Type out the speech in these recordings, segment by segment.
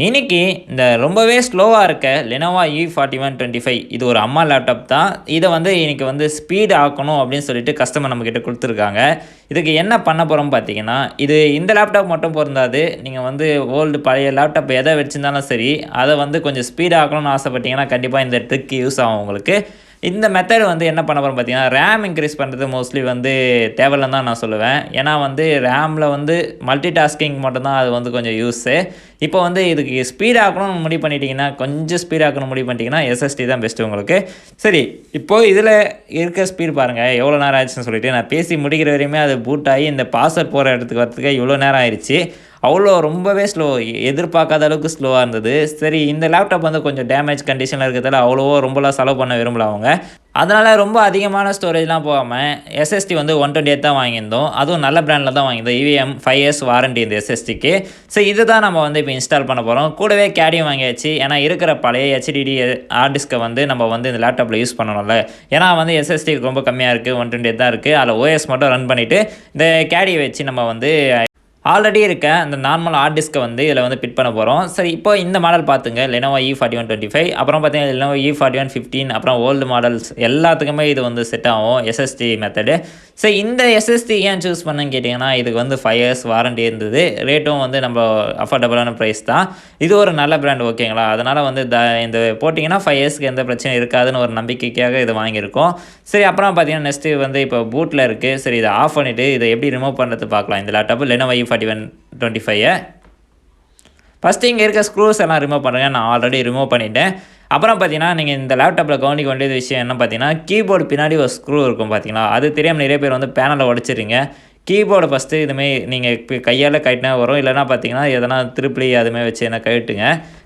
இன்னைக்கு இந்த ரொம்பவே ஸ்லோவா இருக்க Lenovo E4125 இது ஒரு அம்மா லேப்டாப் தான். இத வந்து இன்னைக்கு வந்து ஸ்பீட் ஆக்கணும் அப்படின்னு சொல்லிட்டு கஸ்டமர் நம்மகிட்ட குடுத்துருக்காங்க. இதுக்கு என்ன பண்ண போறோம் பார்த்தீங்கன்னா, இது இந்த லேப்டாப் மட்டும் பொருந்தாது. நீங்க வந்து பழைய லேப்டாப் எத வச்சிருந்தாலும் சரி, அத வந்து கொஞ்சம் ஸ்பீட் ஆக்கணும்னு ஆசைப்பட்டீங்கன்னா, கண்டிப்பா இந்த ட்ரிக் யூஸ் ஆகும் உங்களுக்கு. இந்த மெத்தட் வந்து என்ன பண்ண போறோம் பார்த்தீங்கன்னா, ரேம் இன்கிரீஸ் பண்றது மோஸ்ட்லி வந்து தேவையில்லன்னு தான் நான் சொல்லுவேன். ஏன்னா வந்து ரேம்ல வந்து மல்டி டாஸ்கிங் மட்டும் தான் அது வந்து கொஞ்சம் யூஸு. இப்போ வந்து இதுக்கு ஸ்பீட் ஆக்கணும்னு முடிவு பண்ணிட்டீங்கன்னா, கொஞ்சம் ஸ்பீட் ஆக்கணும்னு முடிவு பண்ணிட்டீங்கன்னா, எஸ்எஸ்டி தான் பெஸ்ட்டு உங்களுக்கு. சரி, இப்போ இதில இருக்க ஸ்பீட் பாருங்க, எவ்வளோ நேரம் ஆச்சுன்னு சொல்லிட்டு. நான் பேசி முடிக்கிற வரையுமே அது பூட் ஆகி இந்த பாஸ்வேர்ட் போற இடத்துக்கு வரதுக்கு இவ்வளோ நேரம் ஆயிருச்சு. அவ்வளோ ரொம்பவே ஸ்லோ. எதிர்பார்க்காத அளவுக்கு ஸ்லோவா இருந்தது. சரி, இந்த லேப்டாப் வந்து கொஞ்சம் டேமேஜ் கண்டிஷன்ல இருக்கிறதால அவ்வளவா ரொம்பலாம் செலவு பண்ண விரும்பல அவங்க. அதனால ரொம்ப அதிகமான ஸ்டோரேஜ்லாம் போகாம, எஸ்எஸ்டி வந்து 128 தான் வாங்கியிருந்தோம். அதுவும் நல்ல பிராண்ட்ல தான் வாங்கியிருந்தோம். EVM 5 இயர்ஸ் வாரண்டி இந்த எஸ்எஸ்டிக்கு. ஸோ இதுதான் நம்ம வந்து இப்போ இன்ஸ்டால் பண்ண போறோம். கூடவே கேடியும் வாங்கியாச்சு. ஏன்னா இருக்கிற பழைய HDD ஹார்ட் டிஸ்க்க வந்து நம்ம வந்து இந்த லேப்டாப்ல யூஸ் பண்ணணும்ல. ஏன்னா வந்து எஸ்எஸ்டி ரொம்ப கம்மியா இருக்கு. 128 தான் இருக்கு. அதில OS மட்டும் ரன் பண்ணிட்டு, இந்த கேடிய வச்சு நம்ம வந்து ஆல்ரெடி இருக்க அந்த நார்மல் ஹார்ட் டிஸ்க்கை வந்து இதில் வந்து ஃபிட் பண்ண போகிறோம். சரி, இப்போ இந்த மாடல் பார்த்துங்க, Lenovo E4125. அப்புறம் பார்த்தீங்கன்னா Lenovo E4115. அப்புறம் ஓல்டு மாடல்ஸ் எல்லாத்துக்குமே இது வந்து செட் ஆகும் எஸ்எஸ்டி மெத்தடு. ஸோ இந்த எஸ்எஸ்டி ஏன் சூஸ் பண்ணேன்னு கேட்டிங்கன்னா, இதுக்கு வந்து 5 இயர்ஸ் வாரண்டி இருந்தது. ரேட்டும் வந்து நம்ம அஃபோர்டபுளான ப்ரைஸ் தான். இது ஒரு நல்ல பிராண்ட், ஓகேங்களா? அதனால் வந்து இந்த போட்டிங்கன்னா 5 இயர்ஸ்க்கு எந்த பிரச்சனையும் இருக்காதுன்னு ஒரு நம்பிக்கைக்காக இது வாங்கியிருக்கோம். சரி, அப்புறம் பார்த்தீங்கன்னா நெக்ஸ்ட்டு வந்து இப்போ பூட்டில் இருக்குது. சரி, இதை ஆஃப் பண்ணிவிட்டு இதை எப்படி ரிமூவ் பண்ணுறது பார்க்கலாம். இந்த லேப்டாப் Lenovo E4125 ஃபஸ்ட்டு இங்கே இருக்க ஸ்க்ரூஸ் எல்லாம் ரிமூவ் பண்ணுறேன். நான் ஆல்ரெடி ரிமூவ் பண்ணிட்டேன். அப்புறம் பார்த்தீங்கன்னா, நீங்கள் இந்த லேப்டாப்பில் கவனிக்க வேண்டியது விஷயம் என்ன பார்த்தீங்கன்னா, கீபோர்டு பின்னாடி ஒரு ஸ்க்ரூ இருக்கும் பார்த்தீங்களா? அது தெரியாமல் நிறைய பேர் வந்து பேனலை உடைச்சிடுறீங்க. கீபோர்டை ஃபஸ்ட்டு இதுமாரி நீங்கள் இப்போ கையால் கழட்டினா வரும். இல்லைனா பார்த்தீங்கன்னா, எதனா திருப்ளி அதுமாரி வச்சு என்ன கழட்டுங்க.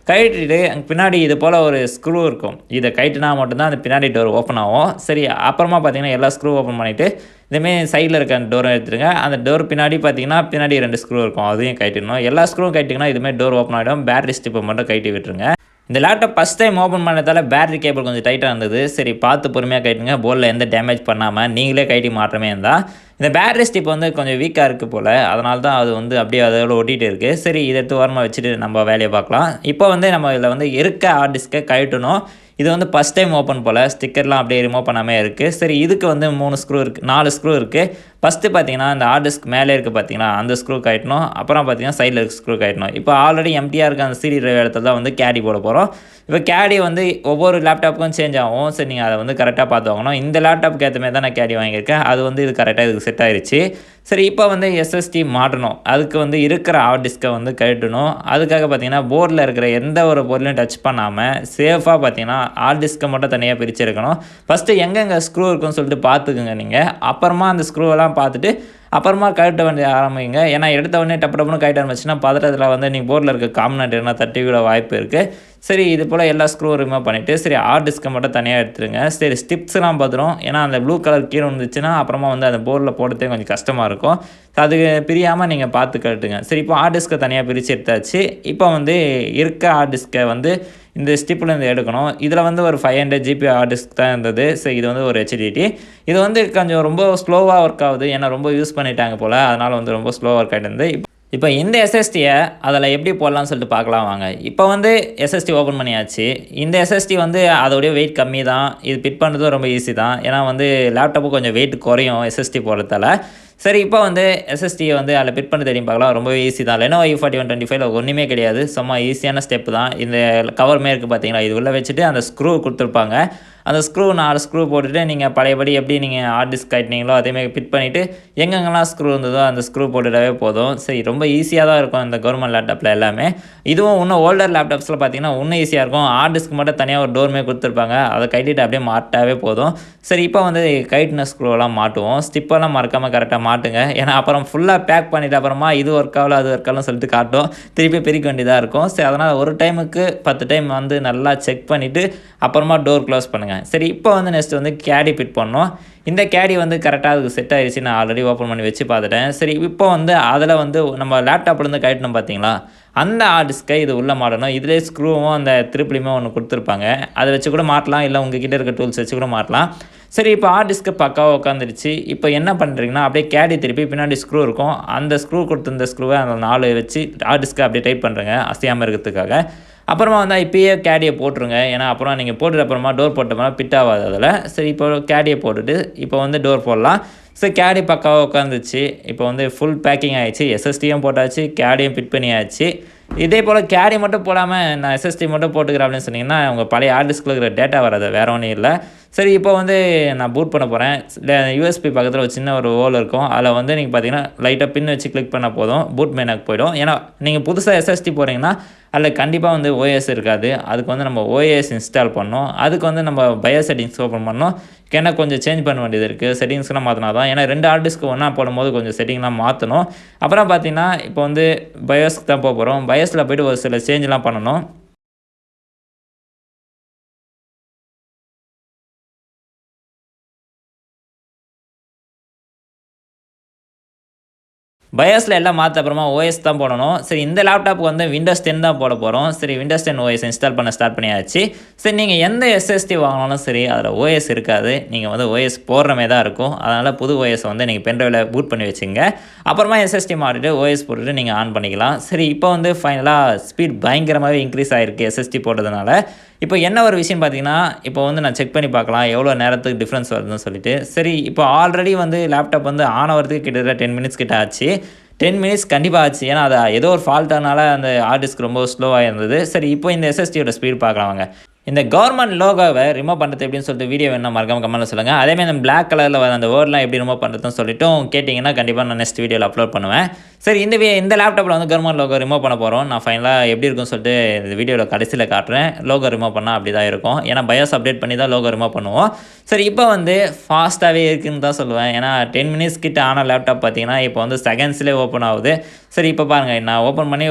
கழட்டிட்டு பின்னாடி இது போல் ஒரு ஸ்க்ரூ இருக்கும். இதை கழட்டினா மட்டும்தான் அந்த பின்னாடி டோர் ஓப்பன் ஆகும். சரி, அப்புறமா பார்த்தீங்கன்னா எல்லா ஸ்க்ரூ ஓப்பன் பண்ணிவிட்டு இதுமாரி சைடில் இருக்க அந்த டோரை எடுத்துருங்க. அந்த டோர் பின்னாடி பார்த்தீங்கன்னா, பின்னாடி 2 ஸ்க்ரூ இருக்கும். அதையும் கழட்டிடணும். எல்லா ஸ்க்ரூவும் கழட்டிங்கன்னா இதுமாரி டோர் ஓப்பன் ஆகிடும். பேட்டரி ஸ்ட்ரிப்பை மட்டும் கழட்டி விட்டுருங்க. இந்த லேப்டாப் ஃபஸ்ட் டைம் ஓப்பன் பண்ணதால பேட்டரி கேபிள் கொஞ்சம் டைட்டாக இருந்தது. சரி, பார்த்து பொறுமையாக கழட்டுங்க. போர்டில் எந்த டேமேஜ் பண்ணாமல் நீங்களே கழட்டி மாட்டுறமே இருந்தால். இந்த பேட்டரி ஸ்ட்ரிப் வந்து கொஞ்சம் வீக்காக இருக்குது போல். அதனால தான் அது வந்து அப்படியே அதோட ஒட்டிகிட்டு இருக்குது. சரி, இதை எடுத்து ஓரமாக வச்சுட்டு நம்ம வேலையை பார்க்கலாம். இப்போ வந்து நம்ம இதில் வந்து இருக்க ஹார்ட் டிஸ்க்கை கழட்டணும். இது வந்து ஃபஸ்ட் டைம் ஓப்பன் போல். ஸ்டிக்கர்லாம் அப்படியே ரிமூவ் பண்ணாமே இருக்குது. சரி, இதுக்கு வந்து 3 ஸ்க்ரூ இருக்குது, 4 ஸ்க்ரூ இருக்குது. ஃபஸ்ட்டு பார்த்தீங்கன்னா, இந்த ஹார்ட் டிஸ்க் மேலே இருக்குது பார்த்தீங்கன்னா, அந்த ஸ்க்ரூ கழட்டணும். அப்புறம் பார்த்தீங்கன்னா சைடில் இருக்க ஸ்க்ரூ கழட்டணும். இப்போ ஆல்ரெடி எம்டியாக இருக்க அந்த சிடி டிரைவ் இடத்துல தான் வந்து கேடி போட போகிறோம். இப்போ கேடி வந்து ஒவ்வொரு லேப்டாப்புக்கும் சேஞ்ச் ஆகும். சரி, நீங்கள் அதை வந்து கரெக்டாக பார்த்து வாங்கணும். இந்த லேப்டாப்புக்கு ஏற்ற மாதிரி தான் நான் கேடி வாங்கியிருக்கேன். அது வந்து இது கரெக்டாக இதுக்கு செட் ஆயிடுச்சு. சரி, இப்போ வந்து எஸ்எஸ்டி மாட்டணும். அதுக்கு வந்து இருக்கிற ஹார்ட் டிஸ்க்கை வந்து கழட்டணும். அதுக்காக பார்த்தீங்கன்னா, போர்டில் இருக்கிற எந்த ஒரு பொருளையும் டச் பண்ணாமல் சேஃபாக பார்த்தீங்கன்னா ஹார்ட் டிஸ்க்கை மட்டும் தனியாக பிரித்து எடுக்கணும். ஃபஸ்ட்டு எங்கெங்கே ஸ்க்ரூ இருக்குன்னு சொல்லிட்டு பார்த்துக்குங்க நீங்கள். அப்புறமா அந்த ஸ்க்ரூவெல்லாம் பார்த்துட்டு அப்புறமா கழட்ட வேண்டிய ஆரம்பிங்க. ஏன்னா எடுத்த உடனே டப்பு டப்புன்னு கழட்ட ஆரம்பிச்சுன்னா பதட்டத்தில் வந்து நீங்கள் போர்டில் இருக்க காம்பனண்ட் எதனா தட்டி விட வாய்ப்பு இருக்குது. சரி, இது போல் எல்லா ஸ்க்ரூ ரிமூவ் பண்ணிவிட்டு சரி, ஹார்ட் டிஸ்க்கை மட்டும் தனியாக எடுத்துருங்க. சரி, ஸ்டிப்ஸ்லாம் பார்த்துரும். ஏன்னா அந்த ப்ளூ கலர் கீழே வந்துச்சுன்னா அப்புறமா வந்து அந்த போர்டில் போடுறதே கொஞ்சம் கஷ்டமாக இருக்கும். ஸோ அது பிரியாமல் நீங்கள் பார்த்து கழட்டுங்க. சரி, இப்போ ஹார்ட் டிஸ்க்கை தனியாக பிரித்து எடுத்தாச்சு. இப்போ வந்து இருக்க ஹார்ட் டிஸ்க்கை வந்து இந்த ஸ்டிப்லேருந்து எடுக்கணும். இதில் வந்து ஒரு 500 GB ஹார்ட் டிஸ்க் தான் இருந்தது. சரி, இது வந்து ஒரு HDD. இது வந்து கொஞ்சம் ரொம்ப ஸ்லோவாக ஒர்க் ஆகுது. ஏன்னா ரொம்ப யூஸ் பண்ணிட்டாங்க போல். அதனால் வந்து ரொம்ப ஸ்லோவாக ஒர்க் ஆகிட்டு இருந்தது. இப்போ இந்த எஸ்எஸ்டியை அதில் எப்படி போடலாம்னு சொல்லிட்டு பார்க்கலாம் வாங்க. இப்போ வந்து எஸ்எஸ்டி ஓப்பன் பண்ணியாச்சு. இந்த எஸ்எஸ்டி வந்து அதோடைய வெயிட் கம்மி தான். இது ஃபிட் பண்ணுறதும் ரொம்ப ஈஸி தான். ஏன்னா வந்து லேப்டாப்பு கொஞ்சம் வெயிட் குறையும் எஸ்எஸ்டி போடுறதால. சரி, இப்போ வந்து எஸ்எஸ்டியை வந்து அதில் ஃபிட் பண்ண தெரியும் பார்க்கலாம். ரொம்பவே ஈஸி தான். Lenovo E4125 ஒன்றுமே கிடையாது. சும்மா ஈஸியான ஸ்டெப்பு தான். இந்த கவர்மே இருக்குது பார்த்தீங்களா, இது உள்ளே வச்சுட்டு அந்த ஸ்க்ரூ கொடுத்துருப்பாங்க. அந்த ஸ்க்ரூ 4 ஸ்க்ரூ போட்டுட்டு நீங்கள் பழையபடி எப்படி நீங்கள் ஹார்ட் டிஸ்க் கட்டினீங்களோ அதேமாதிரி ஃபிட் பண்ணிவிட்டு எங்கெங்கெல்லாம் ஸ்க்ரூ இருந்ததோ அந்த ஸ்க்ரூ போட்டுட்டாவே போதும். சரி, ரொம்ப ஈஸியாக தான் இருக்கும் இந்த கவர்மெண்ட் லேப்டாப்பில் எல்லாமே. இதுவும் இன்னும் ஓல்டர் லேப்டாப்ஸில் பார்த்தீங்கன்னா இன்னும் ஈஸியாக இருக்கும். ஹார்ட் டிஸ்க் மட்டும் தனியாக ஒரு டோர்மே கொடுத்துருப்பாங்க. அதை கட்டிட்டு அப்படியே மாட்டாவே போதும். சரி, இப்போ வந்து கைட்டின ஸ்க்ரூவெல்லாம் மாட்டுவோம். ஸ்டிப்பெல்லாம் மறக்காமல் கரெக்டாக மாட்டுங்க. ஏன்னா அப்புறம் ஃபுல்லாக பேக் பண்ணிவிட்டு அப்புறமா இது ஒர்க் ஆகல அது ஒர்க் ஆகலன்னு சொல்லிட்டு காட்டும். திருப்பி பிரிக்க வேண்டியதாக இருக்கும். சரி, அதனால் ஒரு டைமுக்கு 10 டைம் வந்து நல்லா செக் பண்ணிவிட்டு அப்புறமா டோர் க்ளோஸ் பண்ணுங்கள். சரி, இப்போ வந்து நெக்ஸ்ட் வந்து கேடி ஃபிட் பண்ணோம். இந்த கேடி வந்து கரெக்டாக அதுக்கு செட் ஆயிடுச்சு. நான் ஆல்ரெடி ஓப்பன் பண்ணி வச்சு பார்த்துட்டேன். சரி, இப்போ வந்து அதில் வந்து நம்ம லேப்டாப்லேருந்து கழட்டணும் பார்த்தீங்களா, அந்த ஹார்ட் டிஸ்க்கை இது உள்ளே மாட்டணும். இதிலே ஸ்க்ரூவும் அந்த திருப்பிலையுமே ஒன்று கொடுத்துருப்பாங்க. அதை வச்சு கூட மாட்டலாம், இல்லை உங்ககிட்ட இருக்க டூல்ஸ் வச்சு கூட மாட்டலாம். சரி, இப்போ ஹார்ட் டிஸ்க்கு பக்காவாக உட்காந்துருச்சு. இப்போ என்ன பண்ணுறீங்கன்னா, அப்படியே கேடி திருப்பி பின்னாடி ஸ்க்ரூ இருக்கும், அந்த ஸ்க்ரூ கொடுத்துருந்த ஸ்க்ரூவை அந்த 4 வச்சு ஹார்ட் டிஸ்க்கை அப்படியே டைட் பண்ணுறேங்க அசையாமல் இருக்கிறதுக்காக. அப்புறமா வந்து இப்பயே கேடியை போட்டுருங்க. ஏன்னா அப்புறம் நீங்கள் போட்டுட்டு அப்புறமா டோர் போட்டோம்னா பிட் ஆகாது அதில். சரி, இப்போ கேடியை போட்டுட்டு இப்போ வந்து டோர் போடலாம். சரி, கேடி பக்காவாக உட்காந்துச்சு. இப்போ வந்து ஃபுல் பேக்கிங் ஆகிடுச்சு. எஸ்எஸ்டியும் போட்டாச்சு, கேடியும் ஃபிட் பண்ணியாச்சு. இதே போல் கேடி மட்டும் போடாமல் நான் எஸ்எஸ்டி மட்டும் போட்டுக்கிறேன் அப்படின்னு சொன்னீங்கன்னா உங்கள் பழைய ஹார்ட் டிஸ்கில் இருக்கிற டேட்டா வராது, வேறு ஒன்றும் இல்லை. சரி, இப்போ வந்து நான் பூட் பண்ண போகிறேன். யூஎஸ்பி பக்கத்தில் ஒரு சின்ன ஒரு ஹோல் இருக்கும், அதில் வந்து நீங்கள் பார்த்தீங்கன்னா லைட்டாக பின் வச்சு கிளிக் பண்ணால் போதும், பூட் மெனுக்கு போய்டும். ஏன்னா நீங்கள் புதுசாக எஸ்எஸ்டி போகிறீங்கன்னா அதில் கண்டிப்பாக வந்து ஓஎஸ் இருக்காது. அதுக்கு வந்து நம்ம ஓஎஸ் இன்ஸ்டால் பண்ணணும். அதுக்கு வந்து நம்ம பயோ செட்டிங்ஸ் ஓப்பன் பண்ணணும். ஏன்னா கொஞ்சம் சேஞ்ச் பண்ண வேண்டியது இருக்குது, செட்டிங்ஸ்லாம் மாற்றினா தான். ஏன்னா 2 ஹார்ட் டிஸ்க்கு ஒன்றா போடும்போது கொஞ்சம் செட்டிங்லாம் மாற்றணும். அப்புறம் பார்த்தீங்கன்னா இப்போ வந்து பயோஸ்க்கு தான் போகிறோம். பயோஸில் போய்ட்டு ஒரு சில சேஞ்செலாம் பண்ணணும். பயோஸில் எல்லாம் மாற்ற அப்புறமா ஓஎஸ் தான் போடணும். சரி, இந்த லேப்டாப்புக்கு வந்து விண்டோஸ் 10 தான் போட போகிறோம். சரி, விண்டோஸ் 10 ஓஎஸ் இன்ஸ்டால் பண்ண ஸ்டார்ட் பண்ணியாச்சு. சரி, நீங்கள் எந்த எஸ்எஸ்டி வாங்கினாலும் சரி அதில் ஓஎஸ் இருக்காது, நீங்கள் வந்து ஓஎஸ் போடுற மாதிரி தான் இருக்கும். அதனால் புது ஓஎஸ் வந்து நீங்கள் பென்ட்ரைவில் பூட் பண்ணி வச்சுங்க. அப்புறமா எஸ்எஸ்டி மாட்டிட்டு ஓஎஸ் போட்டுட்டு நீங்கள் ஆன் பண்ணிக்கலாம். சரி, இப்போ வந்து ஃபைனலாக ஸ்பீட் பயங்கரமாகவே இன்க்ரீஸ் ஆகிருக்கு எஸ்எஸ்டி போட்டதுனால. இப்போ என்ன ஒரு விஷயம் பார்த்தீங்கன்னா, இப்போ வந்து நான் செக் பண்ணி பார்க்கலாம் எவ்வளோ நேரத்துக்கு டிஃப்ரென்ஸ் வருதுன்னு சொல்லிட்டு. சரி, இப்போ ஆல்ரெடி வந்து லேப்டாப் வந்து ஆன் ஆகிறதுக்கு கிட்டத்தட்ட 10 மினிட்ஸ் கிட்ட ஆச்சு. 10 மினிட்ஸ் கண்டிப்பாக ஆச்சு. ஏன்னா அது ஏதோ ஒரு ஃபால்ட்டானால அந்த ஹார்ட் டிஸ்க் ரொம்ப ஸ்லோவாக இருந்தது. சரி, இப்போ இந்த எஸ்எஸ்டியோட ஸ்பீட் பார்க்கலாம் வாங்க. இந்த கவர்மெண்ட் லோகோவை ரிமூவ் பண்ணுறது எப்படின்னு சொல்லிட்டு வீடியோ வேணும் மறக்காம கமெண்ட்டில் சொல்லுங்கள். அதேமாதிரி அந்த பிளாக் கலரில் வர அந்த வேர்ட்லாம் எப்படி ரிமூவ் பண்ணுறதுன்னு சொல்லிட்டும் கேட்டிங்கன்னா கண்டிப்பாக நான் நெக்ஸ்ட் வீடியோவில் அப்லோட் பண்ணுவேன். சரி, இந்த லேப்டாப்பில் வந்து கவர்மெண்ட் லோகோ ரிமூவ் பண்ண போகிறோம். நான் ஃபைனலாக எப்படி இருக்குன்னு சொல்லிட்டு இந்த வீடியோவில் கடைசியில் காட்டுறேன். லோகோ ரிமூவ் பண்ணால் அப்படி தான் இருக்கும். ஏன்னா பயோஸ் அப்டேட் பண்ணி தான் லோகோ ரிமூவ் பண்ணுவோம். சரி, இப்போ வந்து ஃபாஸ்ட்டாகவே இருக்குதுன்னு தான் சொல்லுவேன். ஏன்னா 10 மினிட்ஸ் கிட்ட ஆன லேப்டாப் பார்த்தீங்கன்னா இப்போ வந்து செகண்ட்ஸ்லேயே ஓப்பன் ஆகுது. சரி, இப்போ பாருங்கள், நான் ஓப்பன் பண்ணி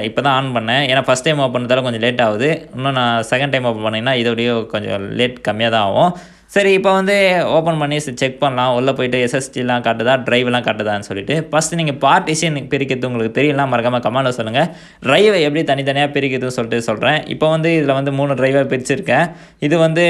இப்போ தான் ஆன் பண்ணேன். ஏன்னா ஃபஸ்ட் டைம் ஓப்பன் பண்ணதால கொஞ்சம் லேட் ஆகுது. இன்னும் நான் செகண்ட் டைம் ஓப்பன் பண்ணிங்கன்னா இதோடய கொஞ்சம் லேட் கம்மியாக தான் ஆகும். சரி, இப்போ வந்து ஓப்பன் பண்ணி செக் பண்ணலாம். உள்ளே போய்ட்டு எஸ்எஸ்டிலாம் காட்டுதா, ட்ரைவ்லாம் காட்டுதான்னு சொல்லிட்டு. ஃபஸ்ட்டு நீங்கள் பார்ட்டிஷன் பிரிக்கிறது உங்களுக்கு தெரியலாம் மறக்காமல் கமெண்ட்டில் சொல்லுங்கள். ட்ரைவை எப்படி தனித்தனியாக பிரிக்கிறதுன்னு சொல்லிட்டு சொல்கிறேன். இப்போ வந்து இதில் வந்து 3 ட்ரைவாக பிரிச்சிருக்கேன். இது வந்து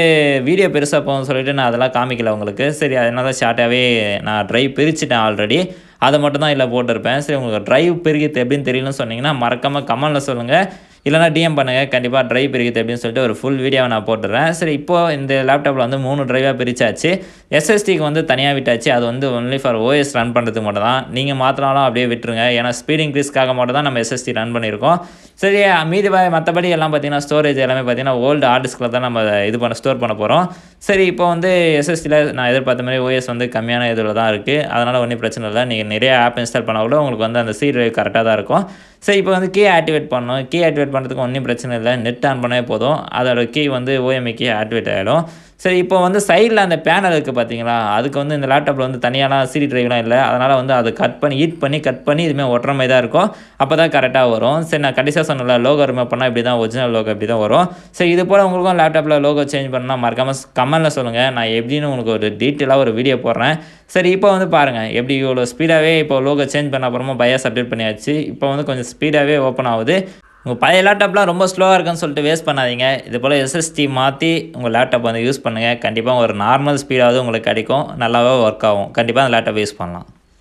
வீடியோ பெருசாக போகும்னு சொல்லிட்டு நான் அதெல்லாம் காமிக்கல உங்களுக்கு. சரி, அதனால ஷார்ட்டாகவே நான் ட்ரைவ் பிரிச்சுட்டேன் ஆல்ரெடி. அதை மட்டும் தான் இதில் போட்டிருப்பேன். சரி, உங்களுக்கு ட்ரைவ் பிரிக்கிறது எப்படின்னு தெரியலன்னு சொன்னீங்கன்னா மறக்காமல் கமெண்ட்டில் சொல்லுங்கள், இல்லைனா டிஎம் பண்ணுங்கள். கண்டிப்பாக ட்ரைவ் பிரிக்கிறது எப்படின்னு சொல்லிட்டு ஒரு ஃபுல் வீடியோவை நான் போட்டுறேன். சரி, இப்போது இந்த லேப்டாப்பில் வந்து 3 ட்ரைவாக பிரிச்சாச்சு. எஸ்எஸ்டிக்கு வந்து தனியாக விட்டாச்சு. அது வந்து ஒன்லி ஃபார் ஓஎஸ் ரன் பண்ணுறதுக்கு மட்டும் தான். நீங்கள் மாற்றினாலும் அப்படியே விட்டுருங்க. ஏன்னா ஸ்பீட் இன்க்ரீஸ்க்காக மட்டும் தான் நம்ம எஸ்எஸ்டி ரன் பண்ணியிருக்கோம். சரி, மீதி மற்றபடி எல்லாம் பார்த்தீங்கன்னா ஸ்டோரேஜ் எல்லாமே பார்த்தீங்கன்னா ஓல்டு ஹார்ட் டிஸ்கில் தான் நம்ம ஸ்டோர் பண்ண போகிறோம். சரி, இப்போ வந்து எஸ்எஸ்டியில் நான் எதிர்பார்த்த மாதிரி ஓஎஸ் வந்து கம்மியான இதில் தான் இருக்குது. அதனால் ஒன்றும் பிரச்சனை இல்லை. நீங்கள் நிறைய ஆப் இன்ஸ்டால் பண்ணால் கூட உங்களுக்கு வந்து அந்த சி ட்ரைவ் கரெக்டாக தான் இருக்கும். சரி, இப்போ வந்து கீ ஆக்டிவேட் பண்ணணும். கீ ஆக்டிவேட் பண்ணுறதுக்கு ஒன்றும் பிரச்சனை இல்லை. நெட் ஆன் பண்ணவே போதும், அதோட கீ வந்து ஓஎம்ஐ கீ ஆக்டிவேட் ஆகிடும். சரி, இப்போ வந்து சைடில் அந்த பேனல் இருக்குது பார்த்தீங்களா, அதுக்கு வந்து இந்த லேப்டாப்பில் வந்து தனியாலாம் சிடி ட்ரைவ்லாம் இல்லை. அதனால் வந்து அதை கட் பண்ணி இதுமாதிரி ஒட்டுற மாதிரி தான் இருக்கும். அப்போ தான் கரெக்டாக வரும். சரி, நான் கடைசியாக சொன்னல லோகோ ரிமூவ் பண்ணால் இப்படி தான் ஒரிஜினல் லோகோ இப்படி தான் வரும். சரி, இது போல் உங்களுக்கும் லேப்டாப்பில் லோகோ சேஞ்ச் பண்ணால் மறக்காமல் கமெண்ட்டில் சொல்லுங்கள். நான் எப்படின்னு உங்களுக்கு ஒரு டீட்டெயிலாக ஒரு வீடியோ போடுறேன். சரி, இப்போ வந்து பாருங்கள் எப்படி இவ்வளோ ஸ்பீடாகவே இப்போ லோகோ சேஞ்ச் பண்ண அப்புறமா பயோஸ் அப்டேட் பண்ணியாச்சு. இப்போ வந்து கொஞ்சம் ஸ்பீடாகவே ஓப்பன் ஆகுது. உங்கள் பழைய லேப்டாப்லாம் ரொம்ப ஸ்லோவாக இருக்குன்னு சொல்லிட்டு வேஸ்ட் பண்ணாதீங்க. இது போல் எஸ்எஸ்டி மாற்றி உங்கள் லேப்டாப் வந்து யூஸ் பண்ணுங்கள். கண்டிப்பாக ஒரு நார்மல் ஸ்பீடாவது உங்களுக்கு கிடைக்கும், நல்லாவே ஒர்க் ஆகும். கண்டிப்பாக அந்த லேப்டாப் யூஸ் பண்ணலாம்.